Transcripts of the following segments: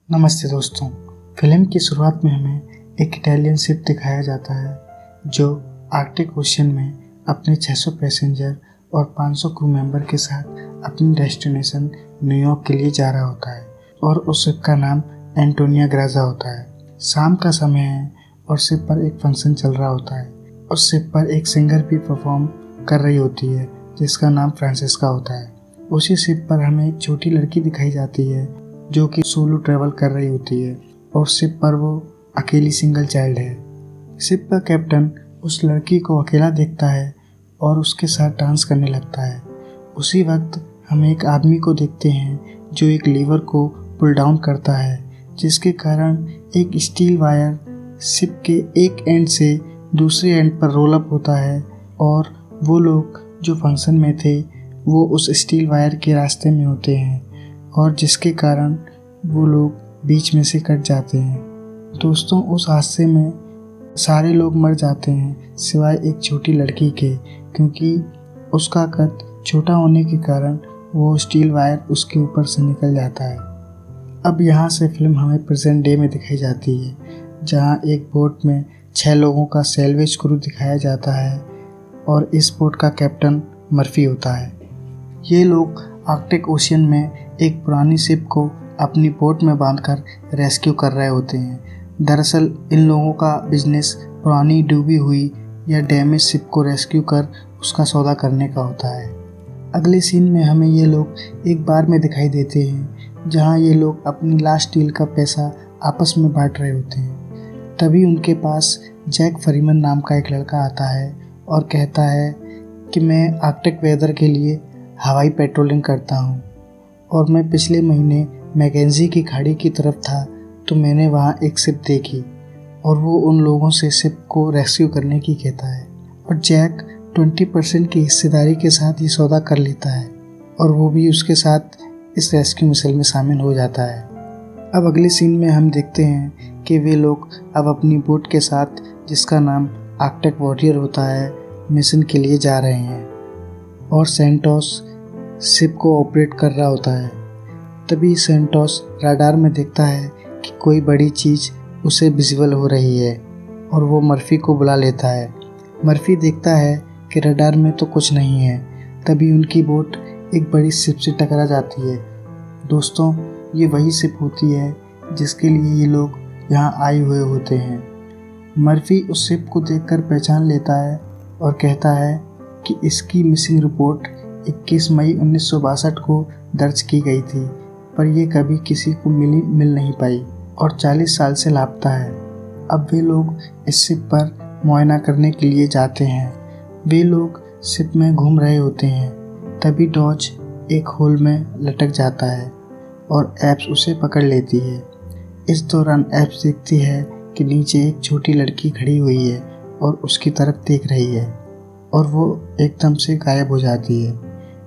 नमस्ते दोस्तों। फिल्म की शुरुआत में हमें एक इटालियन शिप दिखाया जाता है जो आर्कटिक ओशियन में अपने 600 पैसेंजर और 500 क्रू मेंबर के साथ अपनी डेस्टिनेशन न्यूयॉर्क के लिए जा रहा होता है और उस शिप का नाम एंटोनिया ग्राजा होता है। शाम का समय है और शिप पर एक फंक्शन चल रहा होता है। उस शिप पर एक सिंगर भी परफॉर्म कर रही होती है जिसका नाम फ्रांसिस्का होता है। उसी शिप पर हमें एक छोटी लड़की दिखाई जाती है जो कि सोलो ट्रैवल कर रही होती है और शिप पर वो अकेली सिंगल चाइल्ड है। शिप का कैप्टन उस लड़की को अकेला देखता है और उसके साथ डांस करने लगता है। उसी वक्त हम एक आदमी को देखते हैं जो एक लीवर को पुल डाउन करता है जिसके कारण एक स्टील वायर शिप के एक एंड से दूसरे एंड पर रोल अप होता है और वो लोग जो फंक्शन में थे वो उस स्टील वायर के रास्ते में होते हैं और जिसके कारण वो लोग बीच में से कट जाते हैं। दोस्तों, उस हादसे में सारे लोग मर जाते हैं सिवाय एक छोटी लड़की के, क्योंकि उसका कद छोटा होने के कारण वो स्टील वायर उसके ऊपर से निकल जाता है। अब यहाँ से फिल्म हमें प्रेजेंट डे में दिखाई जाती है जहाँ एक बोट में 6 लोगों का सैल्वेज क्रू दिखाया जाता है और इस बोट का कैप्टन मर्फी होता है। ये लोग आर्कटिक ओशियन में एक पुरानी शिप को अपनी बोट में बांधकर रेस्क्यू कर रहे होते हैं। दरअसल इन लोगों का बिजनेस पुरानी डूबी हुई या डैमेज शिप को रेस्क्यू कर उसका सौदा करने का होता है। अगले सीन में हमें ये लोग एक बार में दिखाई देते हैं जहां ये लोग अपनी लास्ट डील का पैसा आपस में बांट रहे होते हैं। तभी उनके पास जैक फरीमन नाम का एक लड़का आता है और कहता है कि मैं आर्कटिक वेदर के लिए हवाई पेट्रोलिंग करता हूँ और मैं पिछले महीने मैकेंजी की खाड़ी की तरफ था तो मैंने वहाँ एक शिप देखी और वो उन लोगों से शिप को रेस्क्यू करने की कहता है और जैक 20% की हिस्सेदारी के साथ ये सौदा कर लेता है और वो भी उसके साथ इस रेस्क्यू मिशन में शामिल हो जाता है। अब अगले सीन में हम देखते हैं कि वे लोग अब अपनी बोट के साथ, जिसका नाम आर्कटिक वॉरियर होता है, मिशन के लिए जा रहे हैं और सेंटोस शिप को ऑपरेट कर रहा होता है। तभी सेंटोस राडार में देखता है कि कोई बड़ी चीज़ उसे विजिबल हो रही है और वो मर्फी को बुला लेता है। मर्फी देखता है कि राडार में तो कुछ नहीं है। तभी उनकी बोट एक बड़ी शिप से टकरा जाती है। दोस्तों, ये वही शिप होती है जिसके लिए ये लोग यहाँ आए हुए होते हैं। मर्फी उस शिप को देखकर पहचान लेता है और कहता है कि इसकी मिसिंग रिपोर्ट 21 मई 1962 को दर्ज की गई थी, पर यह कभी किसी को मिल नहीं पाई और 40 साल से लापता है। अब वे लोग इस शिप पर मुआयना करने के लिए जाते हैं। वे लोग शिप में घूम रहे होते हैं। तभी डॉज एक होल में लटक जाता है और एप्स उसे पकड़ लेती है। इस दौरान एप्स देखती है कि नीचे एक छोटी लड़की खड़ी हुई है और उसकी तरफ देख रही है और वो एकदम से गायब हो जाती है।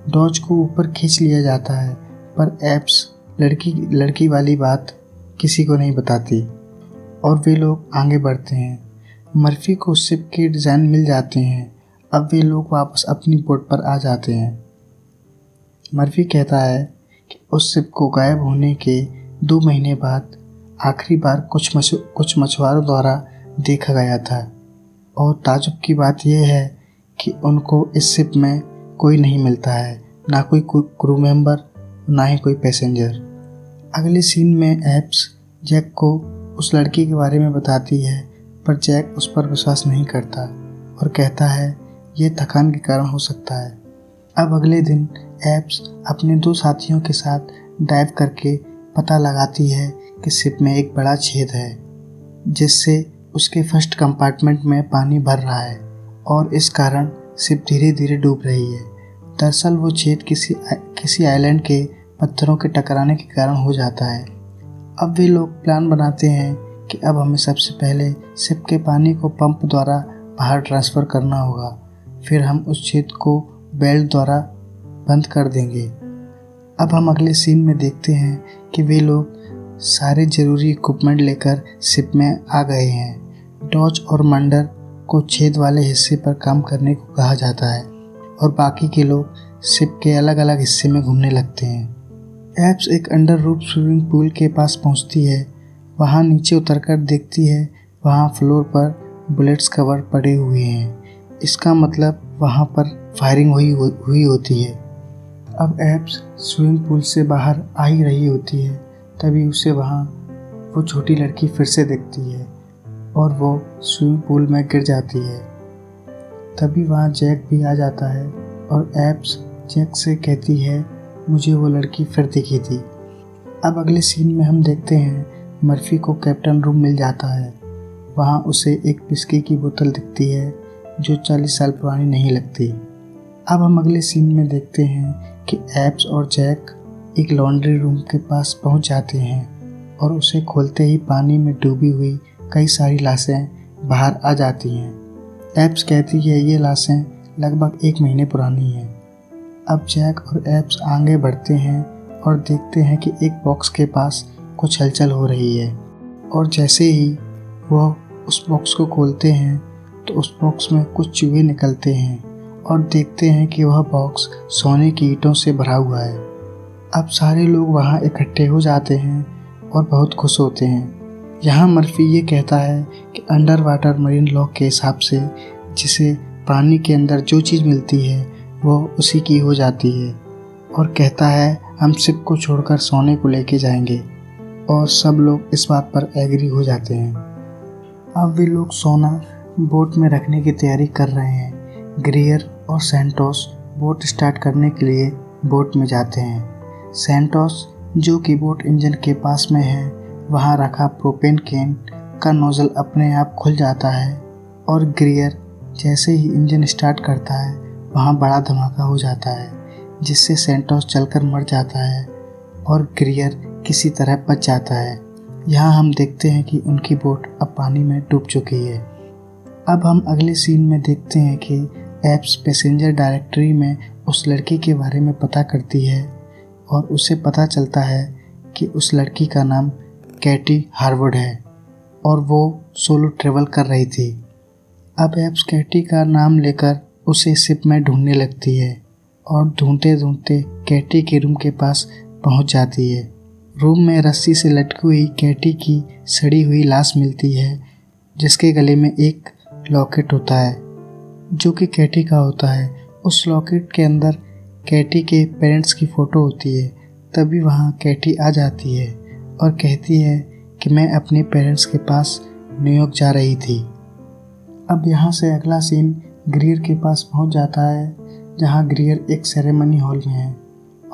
डॉज को ऊपर खींच लिया जाता है पर एप्स लड़की वाली बात किसी को नहीं बताती और वे लोग आगे बढ़ते हैं। मर्फी को शिप के डिज़ाइन मिल जाते हैं। अब वे लोग वापस अपनी बोट पर आ जाते हैं। मर्फी कहता है कि उस शिप को गायब होने के 2 महीने बाद आखिरी बार कुछ मछुआरों द्वारा देखा गया था और ताजुब की बात यह है कि उनको इस शिप में कोई नहीं मिलता है, ना कोई क्रू मेंबर, ना ही कोई पैसेंजर। अगले सीन में एप्स जैक को उस लड़की के बारे में बताती है पर जैक उस पर विश्वास नहीं करता और कहता है ये थकान के कारण हो सकता है। अब अगले दिन एप्स अपने 2 साथियों के साथ डाइव करके पता लगाती है कि शिप में एक बड़ा छेद है जिससे उसके फर्स्ट कंपार्टमेंट में पानी भर रहा है और इस कारण शिप धीरे धीरे डूब रही है। दरअसल वो छेद किसी आइलैंड के पत्थरों के टकराने के कारण हो जाता है। अब वे लोग प्लान बनाते हैं कि अब हमें सबसे पहले शिप के पानी को पंप द्वारा बाहर ट्रांसफ़र करना होगा, फिर हम उस छेद को बेल्ट द्वारा बंद कर देंगे। अब हम अगले सीन में देखते हैं कि वे लोग सारे ज़रूरी इक्विपमेंट लेकर शिप में आ गए हैं। डॉज और मंडर को छेद वाले हिस्से पर काम करने को कहा जाता है और बाकी के लोग शिप के अलग अलग हिस्से में घूमने लगते हैं। एप्स एक अंडर रूफ स्विमिंग पूल के पास पहुंचती है। वहां नीचे उतरकर देखती है, वहां फ्लोर पर बुलेट्स कवर पड़े हुए हैं। इसका मतलब वहां पर फायरिंग हुई होती है। अब एप्स स्विमिंग पूल से बाहर आ ही रही होती है, तभी उसे वहां वो छोटी लड़की फिर से दिखती है और वो स्विमिंग पूल में गिर जाती है। तभी वहाँ जैक भी आ जाता है और एप्स जैक से कहती है, मुझे वो लड़की फिर दिखी थी। अब अगले सीन में हम देखते हैं मर्फी को कैप्टन रूम मिल जाता है। वहाँ उसे एक विस्की की बोतल दिखती है जो 40 साल पुरानी नहीं लगती। अब हम अगले सीन में देखते हैं कि एप्स और जैक एक लॉन्ड्री रूम के पास पहुँच जाते हैं और उसे खोलते ही पानी में डूबी हुई कई सारी लाशें बाहर आ जाती हैं। एप्स कहती है ये लाशें लगभग 1 महीने पुरानी हैं। अब जैक और एप्स आगे बढ़ते हैं और देखते हैं कि एक बॉक्स के पास कुछ हलचल हो रही है और जैसे ही वह उस बॉक्स को खोलते हैं तो उस बॉक्स में कुछ चूहे निकलते हैं और देखते हैं कि वह बॉक्स सोने की ईंटों से भरा हुआ है। अब सारे लोग वहाँ इकट्ठे हो जाते हैं और बहुत खुश होते हैं। यहाँ मर्फी ये कहता है कि अंडर वाटर मरीन लॉ के हिसाब से जिसे पानी के अंदर जो चीज़ मिलती है वो उसी की हो जाती है और कहता है हम शिप को छोड़कर सोने को लेके जाएंगे और सब लोग इस बात पर एग्री हो जाते हैं। अब वे लोग सोना बोट में रखने की तैयारी कर रहे हैं। ग्रियर और सैंटोस बोट स्टार्ट करने के लिए बोट में जाते हैं। सैंटोस जो कि बोट इंजन के पास में है, वहाँ रखा प्रोपेन कैन का नोजल अपने आप खुल जाता है और ग्रियर जैसे ही इंजन स्टार्ट करता है वहाँ बड़ा धमाका हो जाता है जिससे सैंटोस चलकर मर जाता है और ग्रियर किसी तरह बच जाता है। यहाँ हम देखते हैं कि उनकी बोट अब पानी में डूब चुकी है। अब हम अगले सीन में देखते हैं कि एप्स पैसेंजर डायरेक्टरी में उस लड़की के बारे में पता करती है और उसे पता चलता है कि उस लड़की का नाम कैटी हार्वर्ड है और वो सोलो ट्रेवल कर रही थी। अब एप्स कैटी का नाम लेकर उसे शिप में ढूंढने लगती है और ढूंढते ढूंढते कैटी के रूम के पास पहुंच जाती है। रूम में रस्सी से लटकी हुई कैटी की सड़ी हुई लाश मिलती है जिसके गले में एक लॉकेट होता है जो कि कैटी का होता है। उस लॉकेट के अंदर कैटी के पेरेंट्स की फ़ोटो होती है। तभी वहाँ कैटी आ जाती है और कहती है कि मैं अपने पेरेंट्स के पास न्यूयॉर्क जा रही थी। अब यहाँ से अगला सीन ग्रियर के पास पहुँच जाता है जहाँ ग्रियर एक सेरेमनी हॉल में है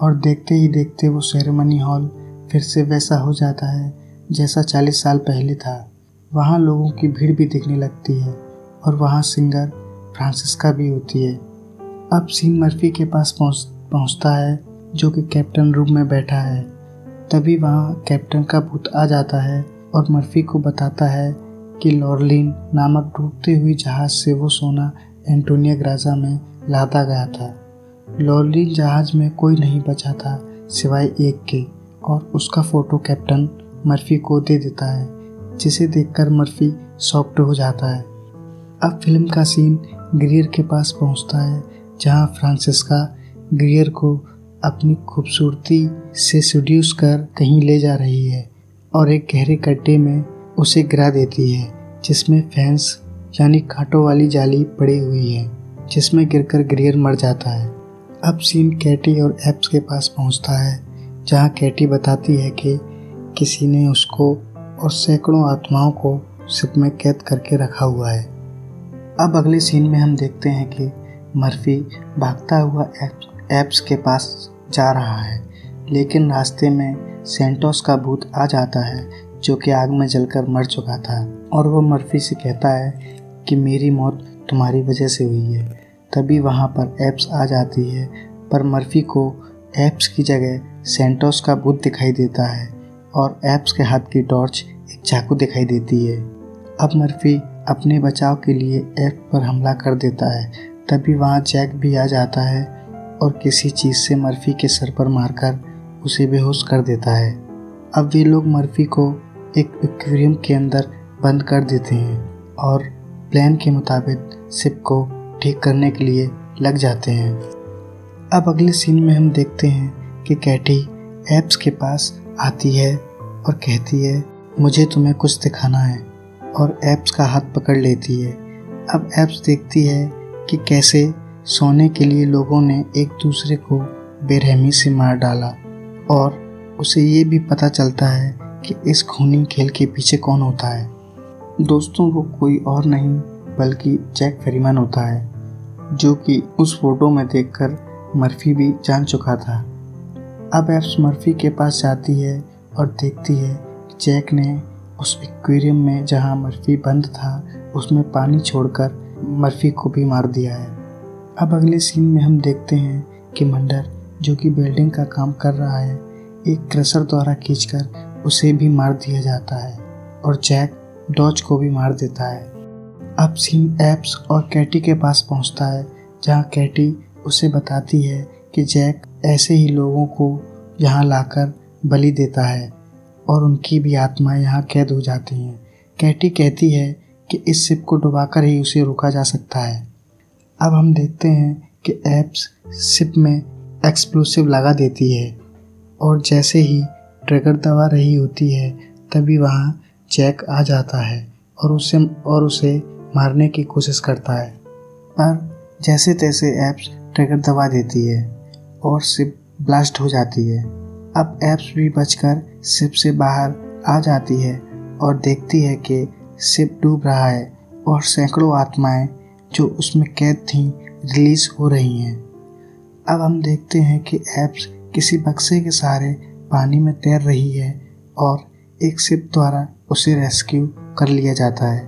और देखते ही देखते वो सेरेमनी हॉल फिर से वैसा हो जाता है जैसा 40 साल पहले था। वहाँ लोगों की भीड़ भी दिखने लगती है और वहाँ सिंगर फ्रांसिस्का भी होती है। अब सीन मर्फी के पास पहुँचता है जो कि कैप्टन रूम में बैठा है। तभी वहाँ कैप्टन का भूत आ जाता है और मर्फी को बताता है कि लॉरलिन नामक डूबते हुए जहाज़ से वो सोना एंटोनिया ग्राजा में लादा गया था। लॉरलिन जहाज़ में कोई नहीं बचा था सिवाय एक के और उसका फ़ोटो कैप्टन मर्फी को दे देता है जिसे देखकर मर्फी शॉक्ड हो जाता है। अब फिल्म का सीन ग्रियर के पास पहुंचता है जहां फ्रांसिस्का ग्रियर को अपनी खूबसूरती से सेड्यूस कर कहीं ले जा रही है और एक गहरे गड्ढे में उसे गिरा देती है जिसमें फैंस यानी कांटों वाली जाली पड़ी हुई है जिसमें गिरकर ग्रियर मर जाता है। अब सीन कैटी और एप्स के पास पहुंचता है जहां कैटी बताती है कि किसी ने उसको और सैकड़ों आत्माओं को शिप में कैद करके रखा हुआ है। अब अगले सीन में हम देखते हैं कि मर्फी भागता हुआ एप्स के पास जा रहा है लेकिन रास्ते में सैंटोस का भूत आ जाता है जो कि आग में जलकर मर चुका था और वो मर्फी से कहता है कि मेरी मौत तुम्हारी वजह से हुई है। तभी वहाँ पर एप्स आ जाती है पर मर्फी को एप्स की जगह सैंटोस का भूत दिखाई देता है और एप्स के हाथ की टॉर्च एक चाकू दिखाई देती है। अब मर्फी अपने बचाव के लिए एप्स पर हमला कर देता है। तभी वहाँ जैक भी आ जाता है और किसी चीज़ से मर्फी के सर पर मारकर उसे बेहोश कर देता है। अब वे लोग मर्फी को एक एक्वेरियम के अंदर बंद कर देते हैं और प्लान के मुताबिक शिप को ठीक करने के लिए लग जाते हैं। अब अगले सीन में हम देखते हैं कि कैटी एप्स के पास आती है और कहती है मुझे तुम्हें कुछ दिखाना है, और एप्स का हाथ पकड़ लेती है। अब एप्स देखती है कि कैसे सोने के लिए लोगों ने एक दूसरे को बेरहमी से मार डाला, और उसे ये भी पता चलता है कि इस खूनी खेल के पीछे कौन होता है। दोस्तों, वो कोई और नहीं बल्कि जैक फेरीमैन होता है, जो कि उस फोटो में देखकर मर्फी भी जान चुका था। अब एप्स मर्फी के पास जाती है और देखती है कि जैक ने उस एक्वेरियम में जहां मर्फी बंद था उसमें पानी छोड़कर मर्फी को भी मार दिया है। अब अगले सीन में हम देखते हैं कि मंडर, जो कि बिल्डिंग का काम कर रहा है, एक क्रशर द्वारा खींचकर उसे भी मार दिया जाता है और जैक डॉज को भी मार देता है। अब सीन एप्स और कैटी के पास पहुंचता है, जहां कैटी उसे बताती है कि जैक ऐसे ही लोगों को यहाँ लाकर बलि देता है और उनकी भी आत्माएं यहाँ कैद हो जाती हैं। कैटी कहती है कि इस शिप को डुबाकर ही उसे रोका जा सकता है। अब हम देखते हैं कि एप्स शिप में एक्सप्लोसिव लगा देती है, और जैसे ही ट्रिगर दबा रही होती है तभी वहाँ जैक आ जाता है और उसे मारने की कोशिश करता है, पर जैसे तैसे एप्स ट्रिगर दबा देती है और शिप ब्लास्ट हो जाती है। अब एप्स भी बचकर शिप से बाहर आ जाती है और देखती है कि शिप डूब रहा है और सैकड़ों आत्माएं जो उसमें कैद थीं रिलीज हो रही हैं। अब हम देखते हैं कि एप्स किसी बक्से के सहारे पानी में तैर रही है और एक शिप द्वारा उसे रेस्क्यू कर लिया जाता है।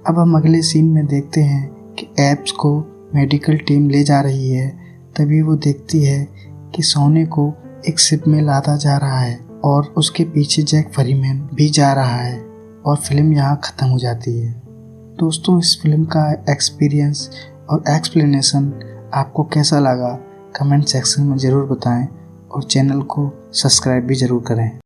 अब हम अगले सीन में देखते हैं कि एप्स को मेडिकल टीम ले जा रही है। तभी वो देखती है कि सोने को एक शिप में लादा जा रहा है और उसके पीछे जैक फेरीमैन भी जा रहा है, और फिल्म यहाँ ख़त्म हो जाती है। दोस्तों, इस फिल्म का एक्सपीरियंस और एक्सप्लेनेशन आपको कैसा लगा कमेंट सेक्शन में ज़रूर बताएं, और चैनल को सब्सक्राइब भी ज़रूर करें।